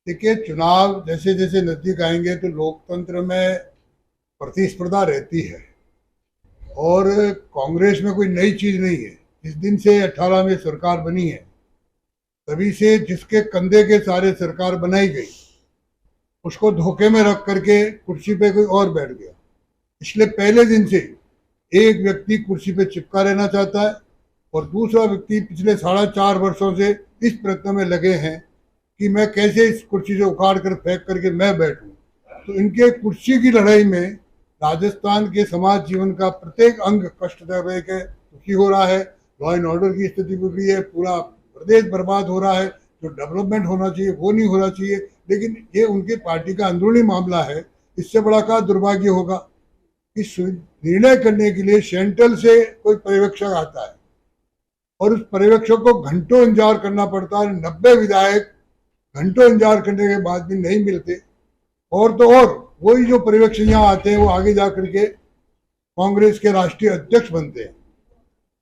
देखिए, चुनाव जैसे जैसे नजदीक आएंगे तो लोकतंत्र में प्रतिस्पर्धा रहती है। और कांग्रेस में कोई नई चीज नहीं है। जिस दिन से 18 में सरकार बनी है, तभी से जिसके कंधे के सारे सरकार बनाई गई, उसको धोखे में रख करके कुर्सी पे कोई और बैठ गया। इसलिए पहले दिन से एक व्यक्ति कुर्सी पे चिपका रहना चाहता है और दूसरा व्यक्ति पिछले 4.5 वर्षों से इस प्रयत्न में लगे हैं कि मैं कैसे इस कुर्सी से उखाड़ कर फेंक करके मैं बैठूं। तो इनके कुर्सी की लड़ाई में राजस्थान के समाज जीवन का प्रत्येक अंग कष्टदायक है, दुखी हो रहा है। लॉ एंड ऑर्डर की स्थिति बिगड़ी है, पूरा प्रदेश बर्बाद हो रहा है। जो डेवलपमेंट होना चाहिए वो नहीं होना चाहिए। लेकिन ये उनकी पार्टी का अंदरूनी मामला है। इससे बड़ा क्या दुर्भाग्य होगा कि निर्णय करने के लिए सेंट्रल से कोई पर्यवेक्षक आता है और उस पर्यवेक्षक को घंटों इंतजार करना पड़ता है। 90 विधायक घंटों इंतजार करने के बाद भी नहीं मिलते। और तो और वही जो पर्यवेक्षक यहाँ आते हैं वो आगे जा करके कांग्रेस के राष्ट्रीय अध्यक्ष बनते हैं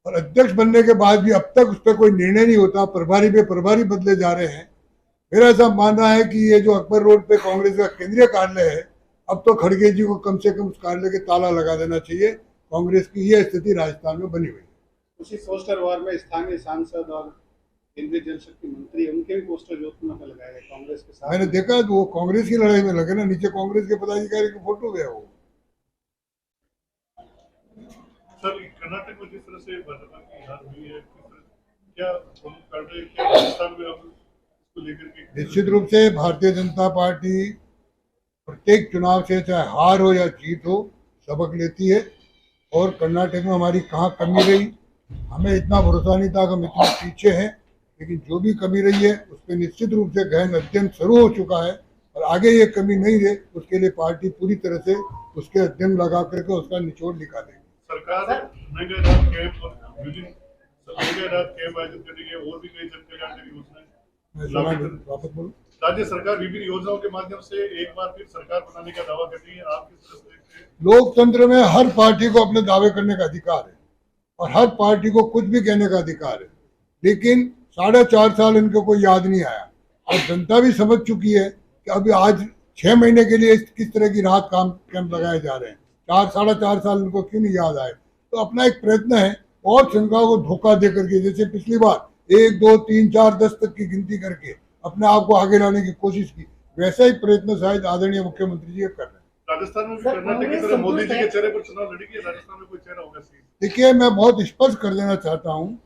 और अध्यक्ष बनने के बाद भी अब तक उस पर कोई निर्णय नहीं होता। प्रभारी पे प्रभारी बदले जा रहे हैं। मेरा ऐसा मानना है कि ये जो अकबर रोड पे कांग्रेस का केंद्रीय कार्यालय है, अब तो खड़गे जी को कम से कम उस कार्यालय के ताला लगा देना चाहिए। कांग्रेस की यह स्थिति राजस्थान में बनी हुई है। उसी पोस्टर वार में स्थानीय सांसद और केंद्रीय जल शक्ति मंत्री उनके भी पोस्टर जोधपुर में लगाए गए कांग्रेस के साथ। मैंने देखा तो वो कांग्रेस की लड़ाई में लगे ना, नीचे कांग्रेस के पदाधिकारी की फोटो है वो। सर, कर्नाटक में जिस तरह से भाजपा की हार हुई है, क्या राजस्थान में अब इसको लेकर के निश्चित रूप से भारतीय जनता पार्टी प्रत्येक चुनाव से चाहे हार हो या जीत हो सबक लेती है। और कर्नाटक में हमारी कहाँ कमी रही, हमें इतना भरोसा नहीं था कि हम इतना पीछे हैं। लेकिन जो भी कमी रही है उस पर निश्चित रूप से गहन अध्ययन शुरू हो चुका है और आगे ये कमी नहीं रहे उसके लिए पार्टी पूरी तरह से उसके अध्ययन लगा करके उसका निचोड़ निकालेगी। सरकार नंगे रात कैंप और नंगे रात कैंप आयोजित करेगी और भी कई जनकल्याणकारी योजनाएं। राज्य सरकार विभिन्न योजनाओं के माध्यम से एक बार फिर सरकार बनाने का दावा कर रही है। आप किस तरह से देखते हैं? लोकतंत्र में हर पार्टी को अपने दावे करने का अधिकार है और हर पार्टी को कुछ भी कहने का अधिकार है। लेकिन 4.5 साल इनको कोई याद नहीं आया और जनता भी समझ चुकी है कि अभी आज 6 महीने के लिए किस तरह की राहत कैंप लगाए जा रहे हैं। 4.5 साल इनको क्यों नहीं याद आए। तो अपना एक प्रयत्न है और शंकाओं को धोखा दे करके, जैसे पिछली बार 1 2 3 4 10 तक की गिनती करके अपने आप को आगे लाने की कोशिश की, वैसा ही प्रयत्न शायद आदरणीय मुख्यमंत्री जी कर रहे हैं। राजस्थान में भी कर्नाटक की तरह मोदी जी के चेहरे पर चुनाव लड़ेगी, राजस्थान में कोई चेहरा होगा? देखिए, मैं बहुत स्पष्ट कर देना चाहता हूँ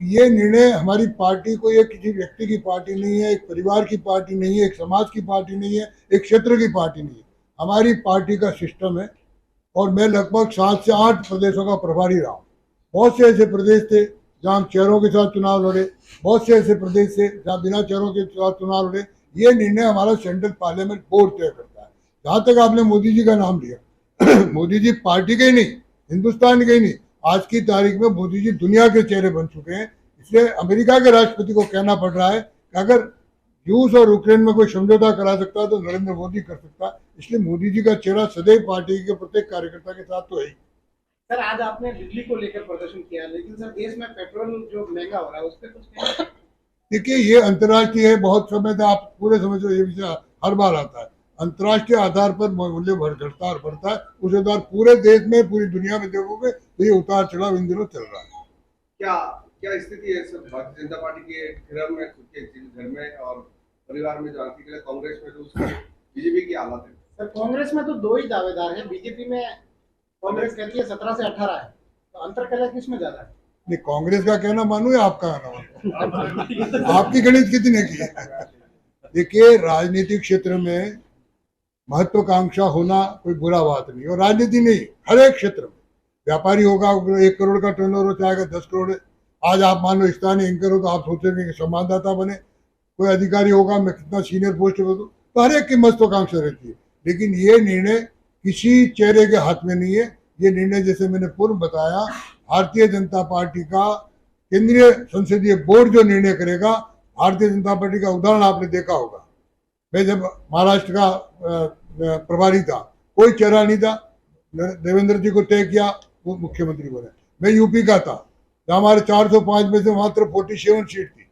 कि ये निर्णय हमारी पार्टी को, ये किसी व्यक्ति की पार्टी नहीं है, एक परिवार की पार्टी नहीं है, एक समाज की पार्टी नहीं है, एक क्षेत्र की पार्टी नहीं है। हमारी पार्टी का सिस्टम है और मैं लगभग 7 से 8 प्रदेशों का प्रभारी रहा हूँ। बहुत से ऐसे प्रदेश थे जहाँ हम चेहरों के साथ चुनाव लड़े, बहुत से ऐसे प्रदेश थे जहाँ बिना चेहरों के साथ चुनाव लड़े। ये निर्णय हमारा सेंट्रल पार्लियामेंट बोर्ड तय करता है। जहाँ तक आपने मोदी जी का नाम लिया, मोदी जी पार्टी के ही नहीं, हिंदुस्तान के ही नहीं, आज की तारीख में मोदी जी दुनिया के चेहरे बन चुके हैं। इसलिए अमेरिका के राष्ट्रपति को कहना पड़ रहा है कि अगर रूस और यूक्रेन में कोई समझौता करा सकता है तो नरेंद्र मोदी कर सकता है। इसलिए मोदी जी का चेहरा सदैव पार्टी के प्रत्येक कार्यकर्ता के साथ तो है ही। सर, आज आपने बिजली को लेकर प्रदर्शन किया, लेकिन सर देश में पेट्रोल जो महंगा हो रहा है उस पर कुछ कहना? देखिए, ये अंतर्राष्ट्रीय है। बहुत समय था, आप पूरे समझ लो, ये विषय हर बार आता है। अंतर्राष्ट्रीय आधार पर मूल्य घटता और बढ़ता है। उस आधार पूरे देश में, पूरी दुनिया में देखोगे तो ये उतार चढ़ाव इन दिनों चल रहा है। क्या क्या स्थिति है सर भारतीय जनता पार्टी के घर में, खुद के घर में और परिवार में, जो आर्थिक कांग्रेस में, जो उसकी बीजेपी की हालत है? सर, कांग्रेस में तो 2 ही दावेदार हैं। बीजेपी में कांग्रेस कहती है 17 से 18 है, तो अंतर क्या किसमें ज्यादा है? नहीं, कांग्रेस का कहना मानो या आपका कहना मानो? आपकी गणित कितने की है? देखिए, राजनीतिक क्षेत्र में महत्वाकांक्षा होना कोई बुरा बात नहीं, और राजनीति नहीं, हर एक क्षेत्र में व्यापारी होगा, 1 करोड़ का टर्नओवर चाहेगा 10 करोड़। आज आप मान लो स्थानीय एंकर हो तो आप सोचेंगे कि संवाददाता बने। कोई अधिकारी होगा, मैं कितना सीनियर पोस्ट पे हूँ, तो हर एक की महत्वाकांक्षा रहती है। लेकिन ये निर्णय किसी चेहरे के हाथ में नहीं है। ये निर्णय, जैसे मैंने पूर्व बताया, भारतीय जनता पार्टी का केंद्रीय संसदीय बोर्ड जो निर्णय करेगा। भारतीय जनता पार्टी का उदाहरण आपने देखा होगा। मैं जब महाराष्ट्र का प्रभारी था, कोई चेहरा नहीं था, देवेंद्र जी को तय किया, वो मुख्यमंत्री बने। मैं यूपी का था, जहाँ हमारे 405 में से मात्र 47 सीट थी,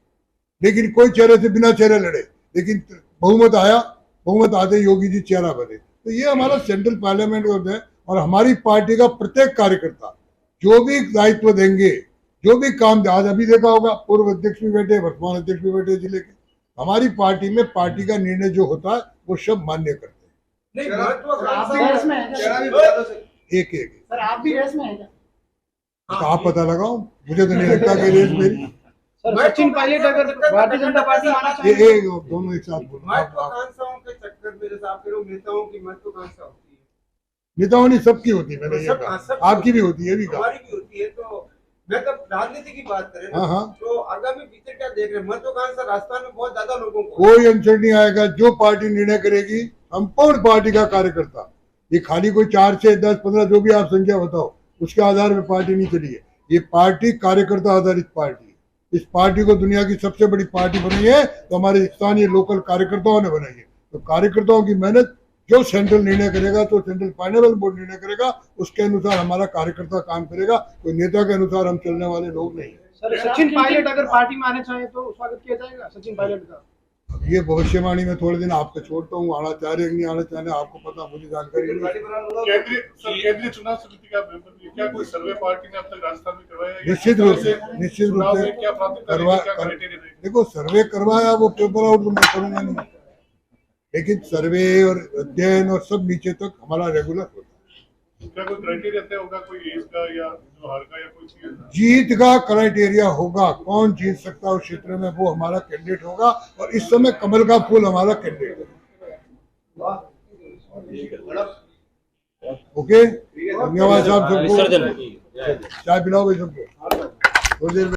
लेकिन कोई चेहरे से बिना चेहरे लड़े। लेकिन बहुमत आया, बहुमत आते योगी जी चेहरा बने। तो ये हमारा सेंट्रल पार्लियामेंट होता है और हमारी पार्टी का प्रत्येक कार्यकर्ता जो भी दायित्व देंगे, जो भी काम, आज अभी देखा होगा पूर्व अध्यक्ष भी बैठे, वर्तमान अध्यक्ष भी बैठे जिले के। हमारी पार्टी में पार्टी का निर्णय जो होता है वो सब मान्य करते हैं, नहीं चेहरा- आप भी रेस में है क्या? चेहरा भी बता दो सर। एक एक। सर आप भी रेस में है क्या? तो आप पता लगाओ, मुझे तो नहीं लगता कि रेस मेरी। सर सचिन पायलट अगर भारतीय जनता पार्टी में आना ये चाहेंगे एक दोनों एक साथ बोलो। महत्वाकांक्षाओं के चक्कर में जैसे आप कह रहे हो नेताओं की महत्वाकांक्षा होती है, नेताओं ने सबकी होती है, मैंने ये सब- कहा, सब- आपकी भी होती है, ये भी कहा। हमारी भी होती है। तो मैं तो राजनीति की बात करें हाँ, हाँ। तो आगामी फ्यूचर क्या देख रहे हैं? महत्वाकांक्षा राजस्थान में बहुत ज्यादा लोगों को कोई अड़चन नहीं आएगा, जो पार्टी निर्णय करेगी, संपूर्ण पार्टी का कार्यकर्ता, ये खाली कोई 4 से 10 15 जो भी आप संख्या बताओ उसके आधार में पार्टी नहीं चली है। ये पार्टी कार्यकर्ता आधारित पार्टी है। इस पार्टी को दुनिया की सबसे बड़ी पार्टी बनाई है तो हमारे स्थानीय लोकल कार्यकर्ताओं ने बनाई है। तो कार्यकर्ताओं की मेहनत, जो सेंट्रल निर्णय करेगा, तो सेंट्रल फाइनेंस बोर्ड निर्णय करेगा, उसके अनुसार हमारा कार्यकर्ता काम करेगा। कोई नेता के अनुसार हम चलने वाले लोग नहीं है। सर सचिन पायलट अगर पार्टी में आने चाहे तो स्वागत किया जाएगा सचिन पायलट का? अब ये भविष्यवाणी में थोड़े दिन आपको छोड़ता हूँ, आना चाह रहे नहीं आना चाह रहे आपको पता, मुझे जानकारी नहीं है। पार्टी बना लो। केंद्रीय चुनाव समिति का मेंबर भी है। क्या कोई सर्वे पार्टी ने अब तक राजस्थान में करवाया है? निश्चित रूप से चुनाव में क्या प्राथमिकता करवा रहेगी, क्या क्राइटेरिया रहेगी? देखो, सर्वे करवाया वो पेपर आउट तो मैं करूंगा नहीं, लेकिन सर्वे और अध्ययन और सब नीचे तक हमारा रेगुलर होता है। क्या कोई क्राइटेरिया तय होगा, कोई एज का या जो हार का या कोई चीज? जीत का क्राइटेरिया होगा, कौन जीत सकता है उस क्षेत्र में, वो हमारा कैंडिडेट होगा। और इस समय कमल का फूल हमारा कैंडिडेट है। ओके, धन्यवाद साहब सबको। चाय पिलाओ भाई सबको थोड़ी देर में।